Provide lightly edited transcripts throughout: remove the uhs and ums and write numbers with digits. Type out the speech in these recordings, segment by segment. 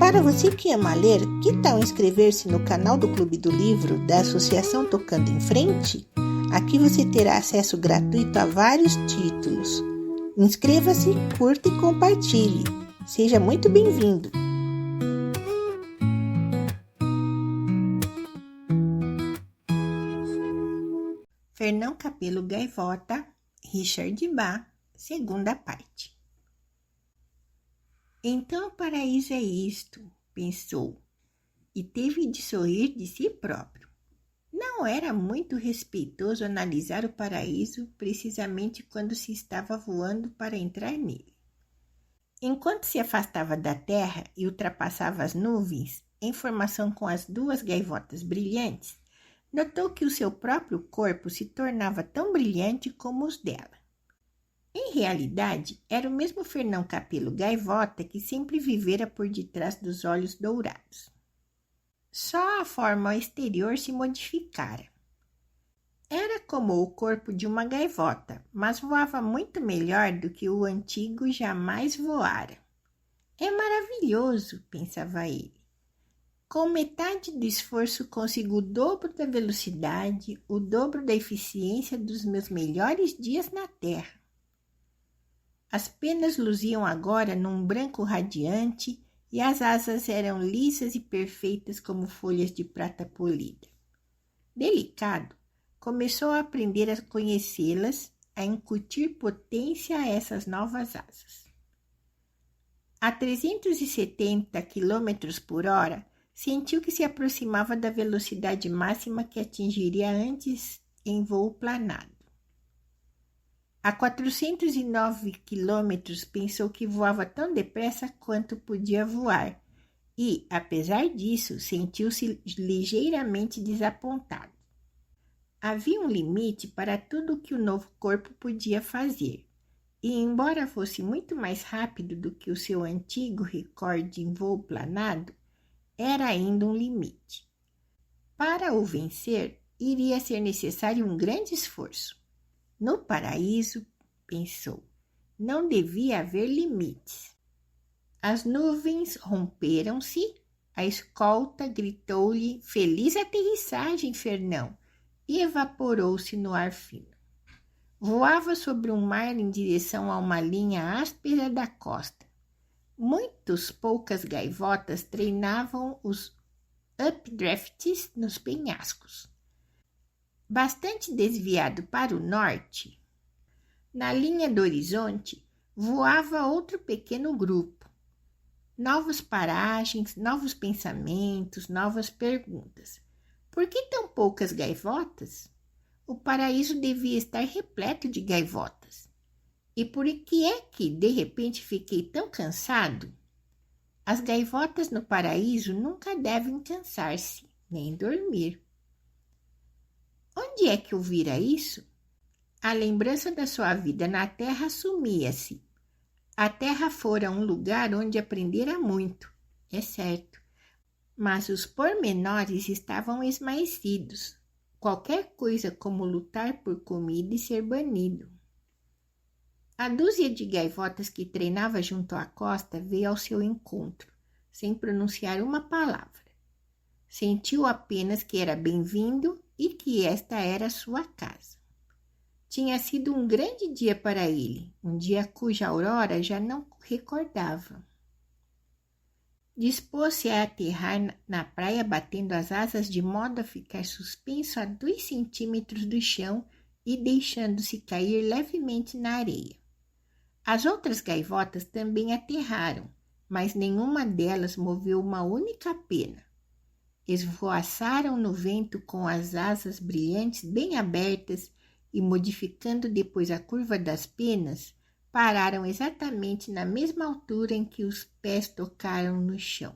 Para você que ama ler, que tal inscrever-se no canal do Clube do Livro da Associação Tocando em Frente? Aqui você terá acesso gratuito a vários títulos. Inscreva-se, curta e compartilhe. Seja muito bem-vindo! Fernão Capelo Gaivota, Richard Bach, segunda parte. Então o paraíso é isto, pensou, e teve de sorrir de si próprio. Não era muito respeitoso analisar o paraíso precisamente quando se estava voando para entrar nele. Enquanto se afastava da terra e ultrapassava as nuvens, em formação com as duas gaivotas brilhantes, notou que o seu próprio corpo se tornava tão brilhante como os dela. Em realidade, era o mesmo Fernão Capelo Gaivota que sempre vivera por detrás dos olhos dourados. Só a forma exterior se modificara. Era como o corpo de uma gaivota, mas voava muito melhor do que o antigo jamais voara. É maravilhoso, pensava ele. Com metade do esforço consigo o dobro da velocidade, o dobro da eficiência dos meus melhores dias na Terra. As penas luziam agora num branco radiante e as asas eram lisas e perfeitas como folhas de prata polida. Delicado, começou a aprender a conhecê-las, a incutir potência a essas novas asas. A 370 km por hora, sentiu que se aproximava da velocidade máxima que atingiria antes em voo planado. A 409 km pensou que voava tão depressa quanto podia voar e, apesar disso, sentiu-se ligeiramente desapontado. Havia um limite para tudo o que o novo corpo podia fazer, e embora fosse muito mais rápido do que o seu antigo recorde em voo planado, era ainda um limite. Para o vencer, iria ser necessário um grande esforço. No paraíso, pensou, não devia haver limites. As nuvens romperam-se, a escolta gritou-lhe feliz aterrissagem, Fernão, e evaporou-se no ar fino. Voava sobre um mar em direção a uma linha áspera da costa. Poucas gaivotas treinavam os updrafts nos penhascos. Bastante desviado para o norte, na linha do horizonte, voava outro pequeno grupo. Novas paragens, novos pensamentos, novas perguntas. Por que tão poucas gaivotas? O paraíso devia estar repleto de gaivotas. E por que é que, de repente, fiquei tão cansado? As gaivotas no paraíso nunca devem cansar-se, nem dormir. Onde é que ouvira isso? A lembrança da sua vida na terra sumia-se. A terra fora um lugar onde aprendera muito, é certo, mas os pormenores estavam esmaecidos. Qualquer coisa como lutar por comida e ser banido. A dúzia de gaivotas que treinava junto à costa veio ao seu encontro, sem pronunciar uma palavra. Sentiu apenas que era bem-vindo e que esta era sua casa. Tinha sido um grande dia para ele, um dia cuja aurora já não recordava. Dispôs-se a aterrar na praia batendo as asas de modo a ficar suspenso a 2 centímetros do chão e deixando-se cair levemente na areia. As outras gaivotas também aterraram, mas nenhuma delas moveu uma única pena. Esvoaçaram no vento com as asas brilhantes bem abertas e, modificando depois a curva das penas, pararam exatamente na mesma altura em que os pés tocaram no chão.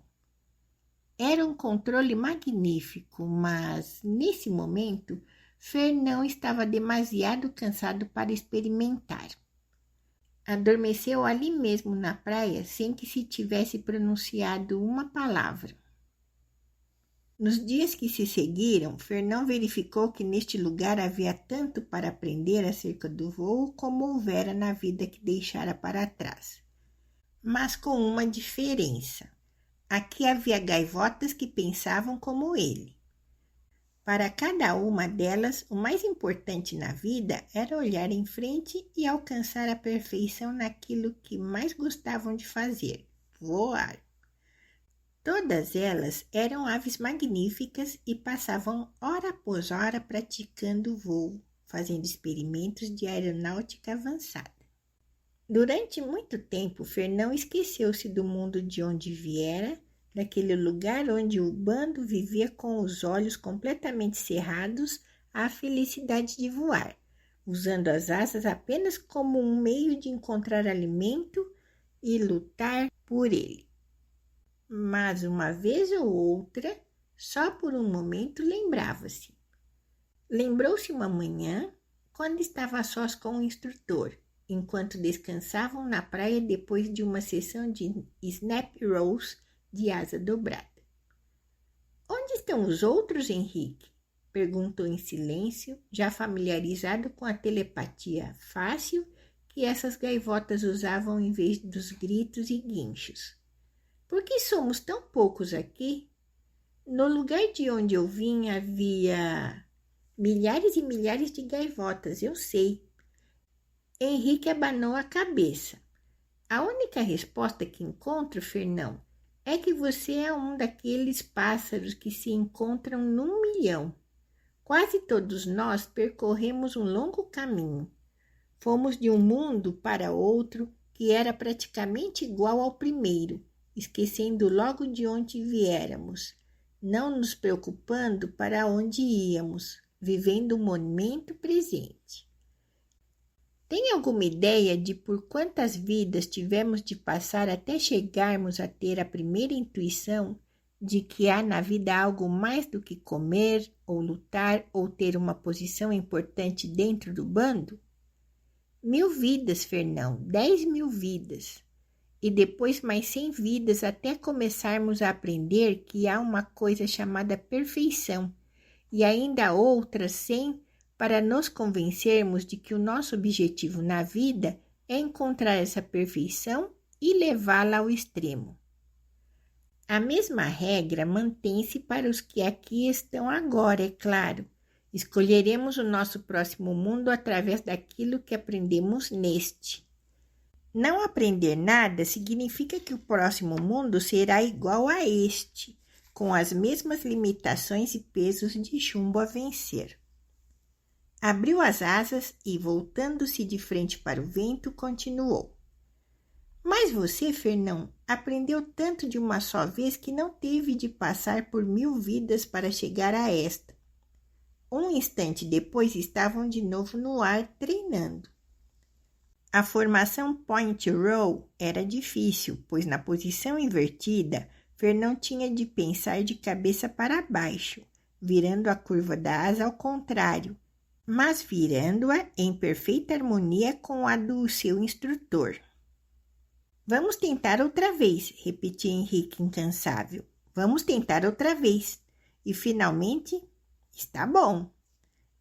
Era um controle magnífico, mas, nesse momento, Fernão estava demasiado cansado para experimentar. Adormeceu ali mesmo na praia sem que se tivesse pronunciado uma palavra. Nos dias que se seguiram, Fernão verificou que neste lugar havia tanto para aprender acerca do voo como houvera na vida que deixara para trás. Mas com uma diferença. Aqui havia gaivotas que pensavam como ele. Para cada uma delas, o mais importante na vida era olhar em frente e alcançar a perfeição naquilo que mais gostavam de fazer, voar. Todas elas eram aves magníficas e passavam hora após hora praticando voo, fazendo experimentos de aeronáutica avançada. Durante muito tempo, Fernão esqueceu-se do mundo de onde viera, daquele lugar onde o bando vivia com os olhos completamente cerrados à felicidade de voar, usando as asas apenas como um meio de encontrar alimento e lutar por ele. Mas uma vez ou outra, só por um momento, lembrava-se. Lembrou-se uma manhã, quando estava a sós com o instrutor, enquanto descansavam na praia depois de uma sessão de snap rolls de asa dobrada. Onde estão os outros, Henrique? Perguntou em silêncio, já familiarizado com a telepatia fácil que essas gaivotas usavam em vez dos gritos e guinchos. Por que somos tão poucos aqui? No lugar de onde eu vim havia milhares e milhares de gaivotas, eu sei. Henrique abanou a cabeça. A única resposta que encontro, Fernão, é que você é um daqueles pássaros que se encontram num milhão. Quase todos nós percorremos um longo caminho. Fomos de um mundo para outro que era praticamente igual ao primeiro, esquecendo logo de onde viéramos, não nos preocupando para onde íamos, vivendo o momento presente. Tem alguma ideia de por quantas vidas tivemos de passar até chegarmos a ter a primeira intuição de que há na vida algo mais do que comer, ou lutar, ou ter uma posição importante dentro do bando? 1000 vidas, Fernão, 10.000 vidas. E depois mais 100 vidas até começarmos a aprender que há uma coisa chamada perfeição, e ainda outras 100 para nos convencermos de que o nosso objetivo na vida é encontrar essa perfeição e levá-la ao extremo. A mesma regra mantém-se para os que aqui estão agora, é claro. Escolheremos o nosso próximo mundo através daquilo que aprendemos neste. Não aprender nada significa que o próximo mundo será igual a este, com as mesmas limitações e pesos de chumbo a vencer. Abriu as asas e, voltando-se de frente para o vento, continuou. Mas você, Fernão, aprendeu tanto de uma só vez que não teve de passar por 1000 vidas para chegar a esta. Um instante depois estavam de novo no ar treinando. A formação point roll era difícil, pois na posição invertida, Fernão tinha de pensar de cabeça para baixo, virando a curva da asa ao contrário, mas virando-a em perfeita harmonia com a do seu instrutor. Vamos tentar outra vez, repetia Henrique incansável. Vamos tentar outra vez. E finalmente, está bom.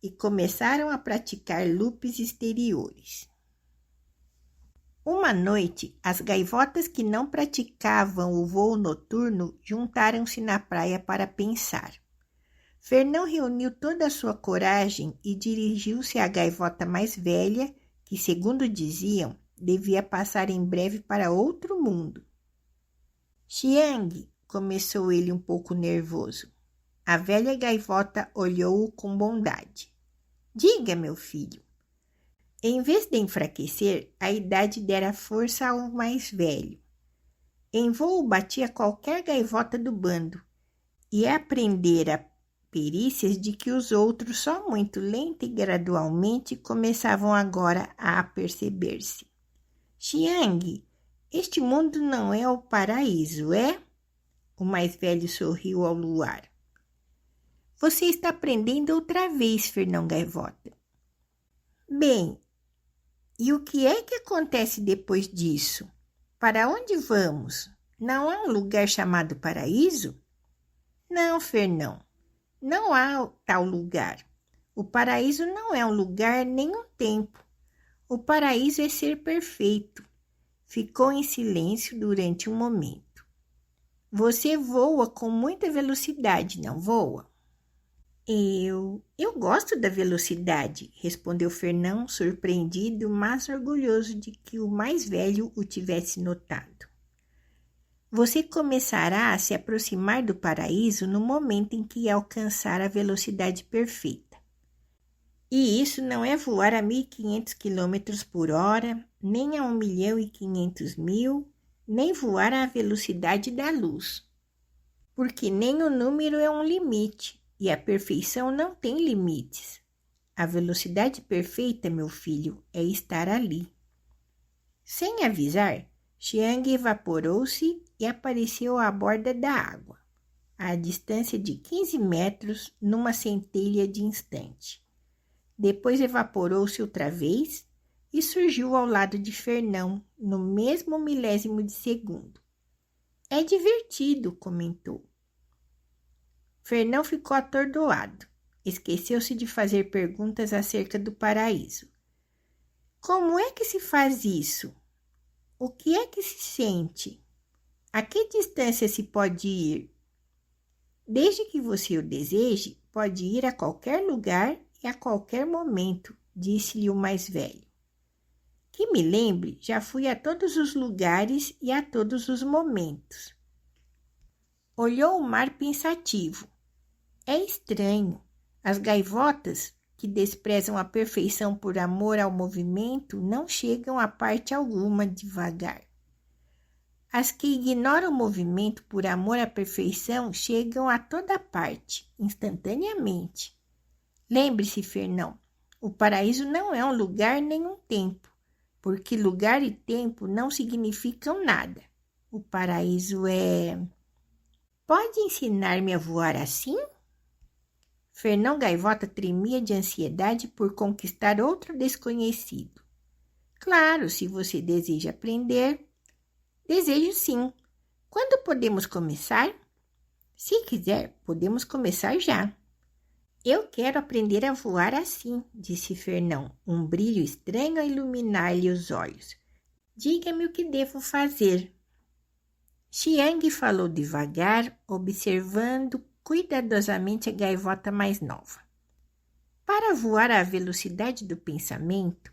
E começaram a praticar loops exteriores. Uma noite, as gaivotas que não praticavam o voo noturno juntaram-se na praia para pensar. Fernão reuniu toda a sua coragem e dirigiu-se à gaivota mais velha, que, segundo diziam, devia passar em breve para outro mundo. Xiang, começou ele um pouco nervoso. A velha gaivota olhou-o com bondade. Diga, meu filho. Em vez de enfraquecer, a idade dera força ao mais velho. Em voo batia qualquer gaivota do bando e aprendera perícias de que os outros, só muito lenta e gradualmente, começavam agora a aperceber-se. Xiang, este mundo não é o paraíso, é? O mais velho sorriu ao luar. Você está aprendendo outra vez, Fernão Gaivota. Bem, e o que é que acontece depois disso? Para onde vamos? Não há um lugar chamado paraíso? Não, Fernão, não há tal lugar. O paraíso não é um lugar nem um tempo. O paraíso é ser perfeito. Ficou em silêncio durante um momento. Você voa com muita velocidade, não voa? Eu gosto da velocidade, respondeu Fernão, surpreendido, mas orgulhoso de que o mais velho o tivesse notado. Você começará a se aproximar do paraíso no momento em que alcançar a velocidade perfeita. E isso não é voar a 1.500 km por hora, nem a 1.500.000, nem voar à velocidade da luz. Porque nem o número é um limite. E a perfeição não tem limites. A velocidade perfeita, meu filho, é estar ali. Sem avisar, Xiang evaporou-se e apareceu à borda da água, à distância de 15 metros, numa centelha de instante. Depois evaporou-se outra vez e surgiu ao lado de Fernão, no mesmo milésimo de segundo. É divertido, comentou. Fernão ficou atordoado. Esqueceu-se de fazer perguntas acerca do paraíso. Como é que se faz isso? O que é que se sente? A que distância se pode ir? Desde que você o deseje, pode ir a qualquer lugar e a qualquer momento, disse-lhe o mais velho. Que me lembre, já fui a todos os lugares e a todos os momentos. Olhou o mar pensativo. É estranho. As gaivotas, que desprezam a perfeição por amor ao movimento, não chegam a parte alguma devagar. As que ignoram o movimento por amor à perfeição chegam a toda parte, instantaneamente. Lembre-se, Fernão, o paraíso não é um lugar nem um tempo, porque lugar e tempo não significam nada. O paraíso é... Pode ensinar-me a voar assim? Fernão Gaivota tremia de ansiedade por conquistar outro desconhecido. Claro, se você deseja aprender. Desejo sim. Quando podemos começar? Se quiser, podemos começar já. Eu quero aprender a voar assim, disse Fernão, um brilho estranho a iluminar-lhe os olhos. Diga-me o que devo fazer. Xiang falou devagar, observando cuidadosamente a gaivota mais nova. Para voar à velocidade do pensamento,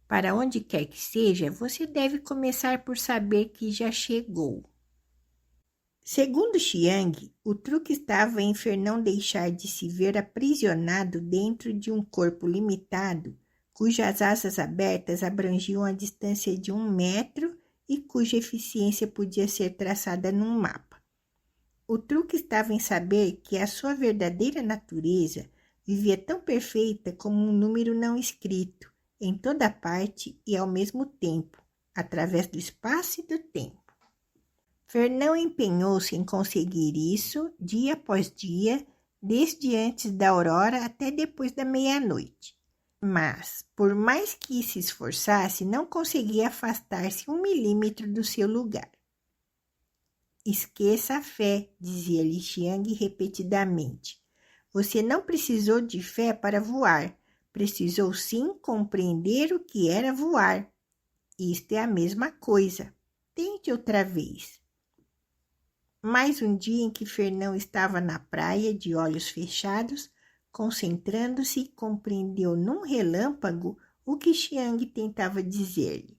para onde quer que seja, você deve começar por saber que já chegou. Segundo Xiang, o truque estava em Fernão deixar de se ver aprisionado dentro de um corpo limitado, cujas asas abertas abrangiam a distância de 1 metro e cuja eficiência podia ser traçada num mapa. O truque estava em saber que a sua verdadeira natureza vivia tão perfeita como um número não escrito, em toda parte e ao mesmo tempo, através do espaço e do tempo. Fernão empenhou-se em conseguir isso dia após dia, desde antes da aurora até depois da meia-noite. Mas, por mais que se esforçasse, não conseguia afastar-se 1 milímetro do seu lugar. Esqueça a fé, dizia-lhe Xiang repetidamente. Você não precisou de fé para voar. Precisou sim compreender o que era voar. Isto é a mesma coisa. Tente outra vez. Mais um dia em que Fernão estava na praia, de olhos fechados, concentrando-se, compreendeu num relâmpago o que Xiang tentava dizer-lhe.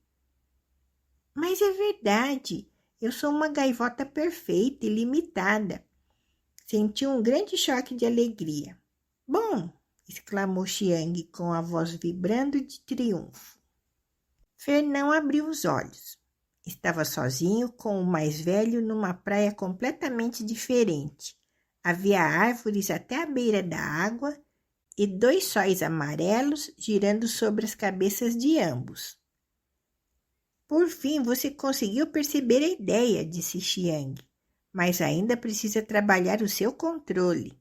Mas é verdade. Eu sou uma gaivota perfeita e limitada. Sentiu um grande choque de alegria. Bom, exclamou Xiang com a voz vibrando de triunfo. Fernão abriu os olhos. Estava sozinho com o mais velho numa praia completamente diferente. Havia árvores até a beira da água e 2 sóis amarelos girando sobre as cabeças de ambos. Por fim, você conseguiu perceber a ideia, disse Xiang, mas ainda precisa trabalhar o seu controle.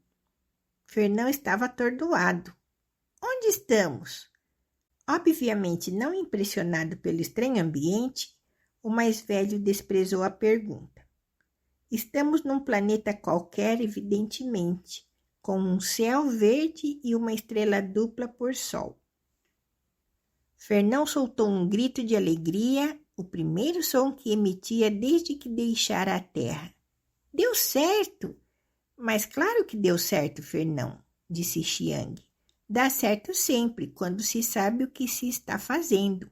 Fernão estava atordoado. Onde estamos? Obviamente não impressionado pelo estranho ambiente, o mais velho desprezou a pergunta. Estamos num planeta qualquer, evidentemente, com um céu verde e uma estrela dupla por sol. Fernão soltou um grito de alegria, o primeiro som que emitia desde que deixara a terra. Deu certo! Mas claro que deu certo, Fernão, disse Xiang. Dá certo sempre, quando se sabe o que se está fazendo.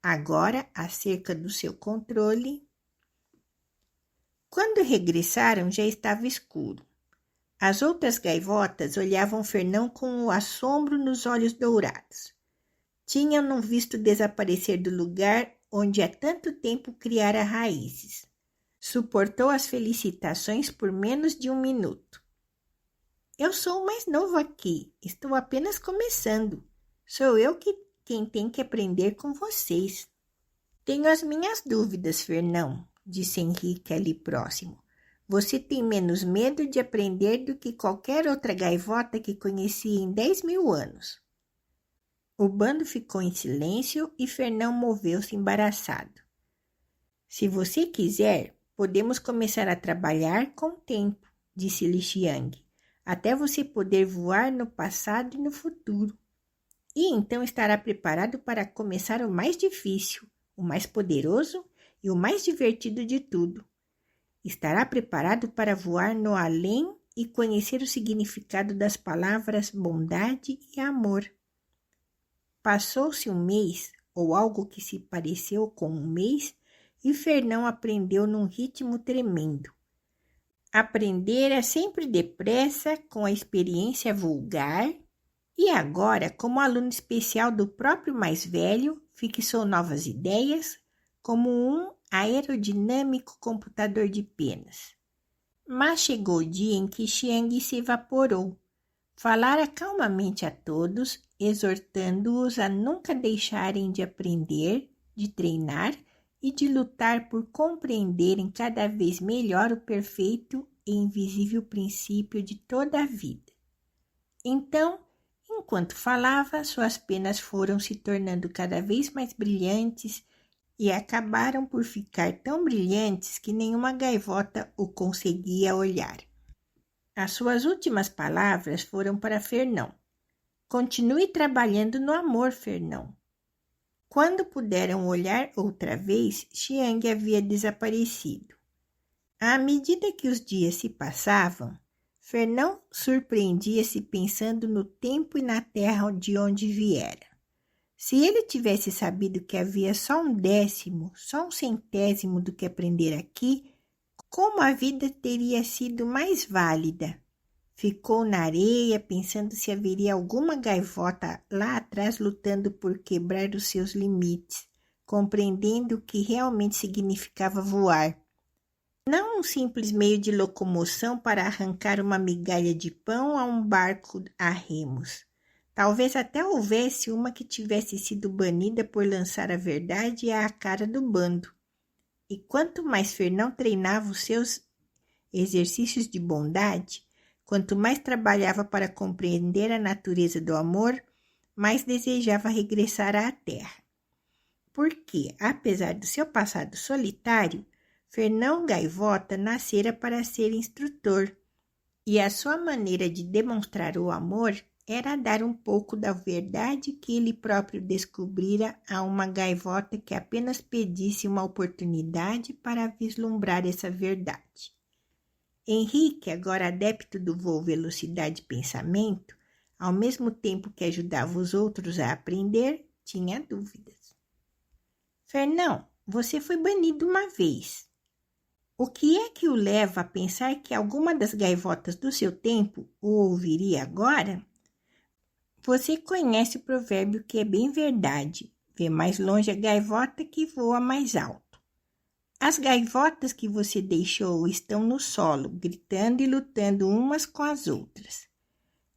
Agora, acerca do seu controle... Quando regressaram, já estava escuro. As outras gaivotas olhavam Fernão com o assombro nos olhos dourados. Tinham-no visto desaparecer do lugar onde há tanto tempo criara raízes. Suportou as felicitações por menos de 1 minuto. Eu sou o mais novo aqui, estou apenas começando. Sou eu quem tem que aprender com vocês. Tenho as minhas dúvidas, Fernão, disse Henrique ali próximo. Você tem menos medo de aprender do que qualquer outra gaivota que conheci em 10.000 anos. O bando ficou em silêncio e Fernão moveu-se embaraçado. Se você quiser, podemos começar a trabalhar com o tempo, disse Li Xiang, até você poder voar no passado e no futuro. E então estará preparado para começar o mais difícil, o mais poderoso e o mais divertido de tudo. Estará preparado para voar no além e conhecer o significado das palavras bondade e amor. Passou-se um mês, ou algo que se pareceu com um mês, e Fernão aprendeu num ritmo tremendo. Aprendera sempre depressa, com a experiência vulgar, e agora, como aluno especial do próprio mais velho, fixou novas ideias, como um aerodinâmico computador de penas. Mas chegou o dia em que Xiang se evaporou. Falara calmamente a todos, exortando-os a nunca deixarem de aprender, de treinar e de lutar por compreenderem cada vez melhor o perfeito e invisível princípio de toda a vida. Então, enquanto falava, suas penas foram se tornando cada vez mais brilhantes e acabaram por ficar tão brilhantes que nenhuma gaivota o conseguia olhar. As suas últimas palavras foram para Fernão. Continue trabalhando no amor, Fernão. Quando puderam olhar outra vez, Xiang havia desaparecido. À medida que os dias se passavam, Fernão surpreendia-se pensando no tempo e na terra de onde viera. Se ele tivesse sabido que havia só 1/10, só 1/100 do que aprender aqui, como a vida teria sido mais válida. Ficou na areia pensando se haveria alguma gaivota lá atrás lutando por quebrar os seus limites, compreendendo o que realmente significava voar. Não um simples meio de locomoção para arrancar uma migalha de pão a um barco a remos. Talvez até houvesse uma que tivesse sido banida por lançar a verdade à cara do bando. E quanto mais Fernão treinava os seus exercícios de bondade, quanto mais trabalhava para compreender a natureza do amor, mais desejava regressar à terra. Porque, apesar do seu passado solitário, Fernão Gaivota nascera para ser instrutor, e a sua maneira de demonstrar o amor era dar um pouco da verdade que ele próprio descobrira a uma gaivota que apenas pedisse uma oportunidade para vislumbrar essa verdade. Henrique, agora adepto do voo velocidade pensamento, ao mesmo tempo que ajudava os outros a aprender, tinha dúvidas. Fernão, você foi banido uma vez. O que é que o leva a pensar que alguma das gaivotas do seu tempo o ouviria agora? Você conhece o provérbio que é bem verdade, vê mais longe a gaivota que voa mais alto. As gaivotas que você deixou estão no solo, gritando e lutando umas com as outras.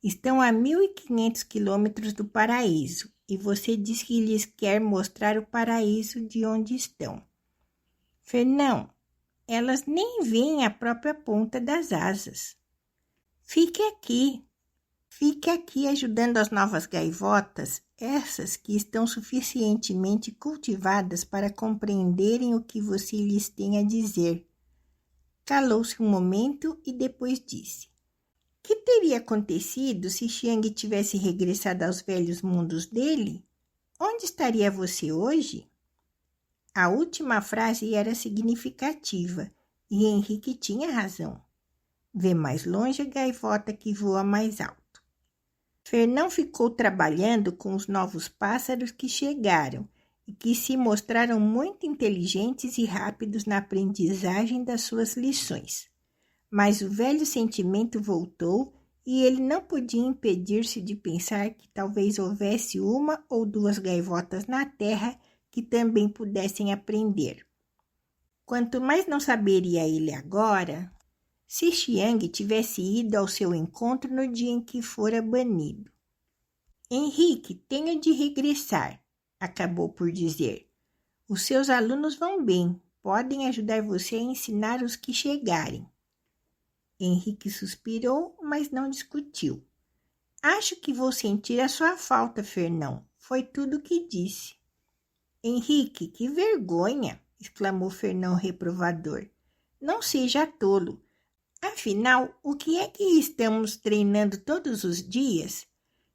Estão a 1.500 quilômetros do paraíso, e você diz que lhes quer mostrar o paraíso de onde estão. Fernão, elas nem veem a própria ponta das asas. Fique aqui ajudando as novas gaivotas, essas que estão suficientemente cultivadas para compreenderem o que você lhes tem a dizer. Calou-se um momento e depois disse: que teria acontecido se Xiang tivesse regressado aos velhos mundos dele? Onde estaria você hoje? A última frase era significativa, E Henrique tinha razão. Vê mais longe a gaivota que voa mais alto. Fernão ficou trabalhando com os novos pássaros que chegaram e que se mostraram muito inteligentes e rápidos na aprendizagem das suas lições. Mas o velho sentimento voltou e ele não podia impedir-se de pensar que talvez houvesse uma ou duas gaivotas na terra que também pudessem aprender. Quanto mais não saberia ele agora, se Xiang tivesse ido ao seu encontro no dia em que fora banido. Henrique, tenho de regressar, acabou por dizer. Os seus alunos vão bem, podem ajudar você a ensinar os que chegarem. Henrique suspirou, mas não discutiu. Acho que vou sentir a sua falta, Fernão. Foi tudo o que disse. Henrique, que vergonha! Exclamou Fernão reprovador. Não seja tolo. Afinal, o que é que estamos treinando todos os dias?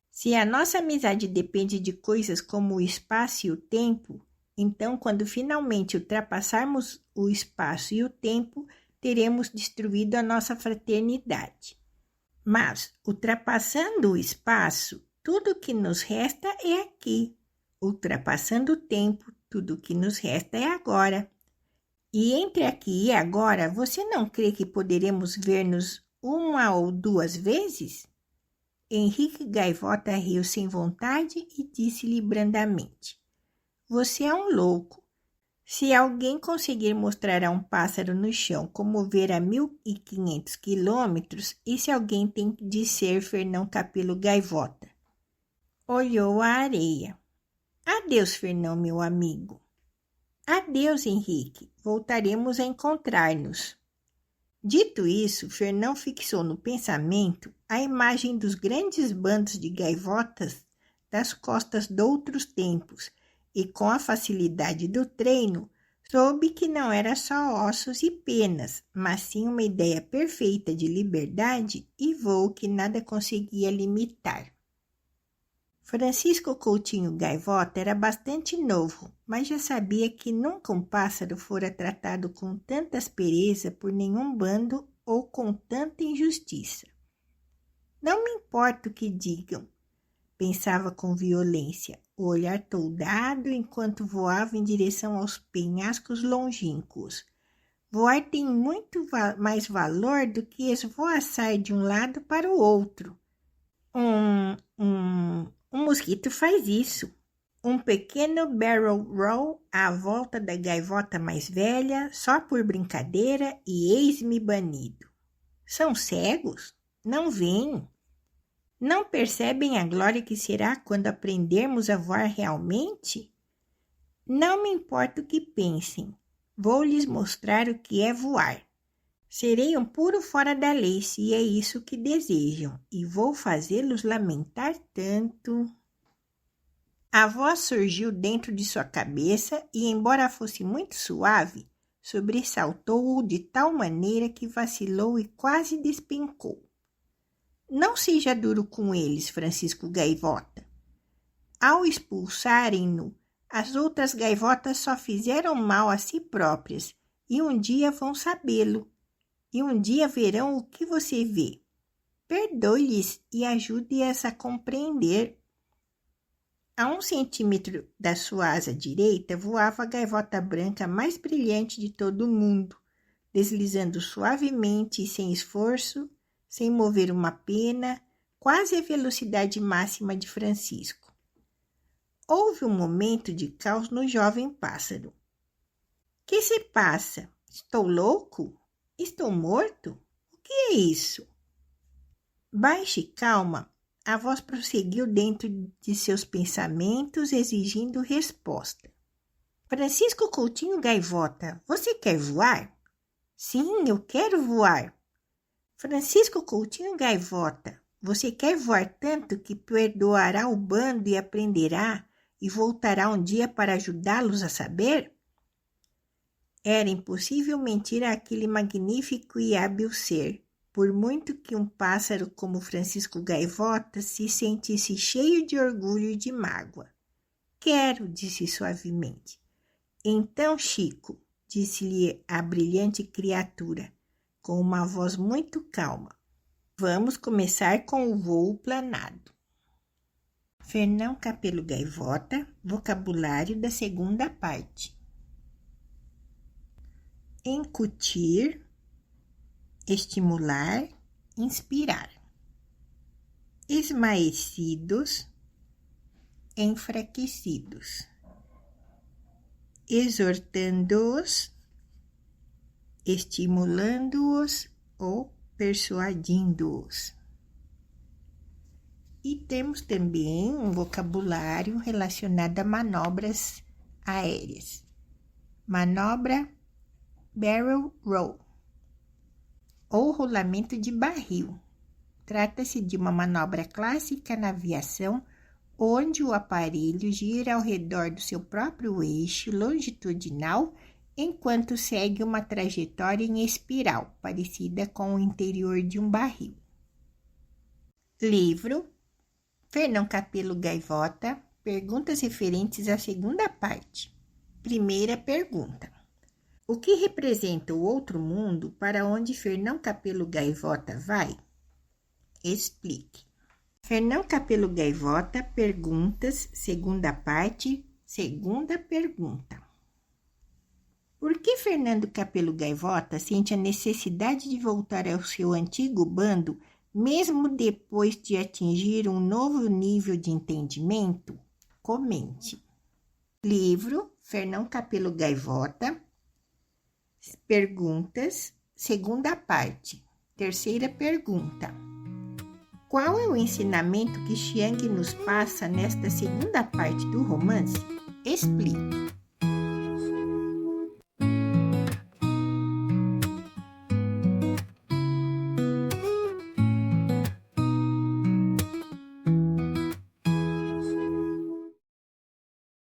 Se a nossa amizade depende de coisas como o espaço e o tempo, então quando finalmente ultrapassarmos o espaço e o tempo, teremos destruído a nossa fraternidade. Mas, ultrapassando o espaço, tudo o que nos resta é aqui. Ultrapassando o tempo, tudo o que nos resta é agora. E entre aqui e agora, você não crê que poderemos ver-nos uma ou duas vezes? Henrique Gaivota riu sem vontade e disse-lhe brandamente. Você é um louco. Se alguém conseguir mostrar a um pássaro no chão como ver a 1.500 quilômetros, esse alguém tem de ser Fernão Capelo Gaivota. Olhou a areia. Adeus, Fernão, meu amigo. Adeus, Henrique. Voltaremos a encontrar-nos. Dito isso, Fernão fixou no pensamento a imagem dos grandes bandos de gaivotas das costas doutros tempos e, com a facilidade do treino, soube que não era só ossos e penas, mas sim uma ideia perfeita de liberdade e voo que nada conseguia limitar. Francisco Coutinho Gaivota era bastante novo, mas já sabia que nunca um pássaro fora tratado com tanta aspereza por nenhum bando ou com tanta injustiça. Não me importa o que digam, pensava com violência, o olhar toldado enquanto voava em direção aos penhascos longínquos. Voar tem muito mais valor do que esvoaçar de um lado para o outro. Um mosquito faz isso. Um pequeno barrel roll à volta da gaivota mais velha, só por brincadeira, e eis-me banido. São cegos? Não veem? Não percebem a glória que será quando aprendermos a voar realmente? Não me importa o que pensem. Vou lhes mostrar o que é voar. Serei um puro fora da lei se é isso que desejam, e vou fazê-los lamentar tanto. A voz surgiu dentro de sua cabeça e, embora fosse muito suave, sobressaltou-o de tal maneira que vacilou e quase despencou. Não seja duro com eles, Francisco Gaivota. Ao expulsarem-no, as outras gaivotas só fizeram mal a si próprias, e um dia vão sabê-lo. E um dia verão o que você vê. Perdoe-lhes e ajude-as a compreender. A 1 centímetro da sua asa direita voava a gaivota branca mais brilhante de todo o mundo, deslizando suavemente e sem esforço, sem mover uma pena, quase a velocidade máxima de Francisco. Houve um momento de caos no jovem pássaro. Que se passa? Estou louco? Estou morto? O que é isso? Baixa e calma, a voz prosseguiu dentro de seus pensamentos, exigindo resposta. Francisco Coutinho Gaivota, você quer voar? Sim, eu quero voar. Francisco Coutinho Gaivota, você quer voar tanto que perdoará o bando e aprenderá e voltará um dia para ajudá-los a saber? Era impossível mentir àquele magnífico e hábil ser, por muito que um pássaro como Francisco Gaivota se sentisse cheio de orgulho e de mágoa. Quero, disse suavemente. Então, Chico, disse-lhe a brilhante criatura, com uma voz muito calma. Vamos começar com o voo planado. Fernão Capelo Gaivota, vocabulário da segunda parte. Incutir, estimular, inspirar. Esmaecidos, enfraquecidos. Exortando-os, estimulando-os ou persuadindo-os. E temos também um vocabulário relacionado a manobras aéreas. Manobra barrel roll, ou rolamento de barril. Trata-se de uma manobra clássica na aviação, onde o aparelho gira ao redor do seu próprio eixo longitudinal, enquanto segue uma trajetória em espiral, parecida com o interior de um barril. Livro Fernão Capelo Gaivota, perguntas referentes à segunda parte. Primeira pergunta. O que representa o outro mundo para onde Fernão Capelo Gaivota vai? Explique. Fernão Capelo Gaivota, perguntas, segunda parte, segunda pergunta. Por que Fernando Capelo Gaivota sente a necessidade de voltar ao seu antigo bando, mesmo depois de atingir um novo nível de entendimento? Comente. Livro Fernão Capelo Gaivota, perguntas, segunda parte, terceira pergunta. Qual é o ensinamento que Xiang nos passa nesta segunda parte do romance? Explique.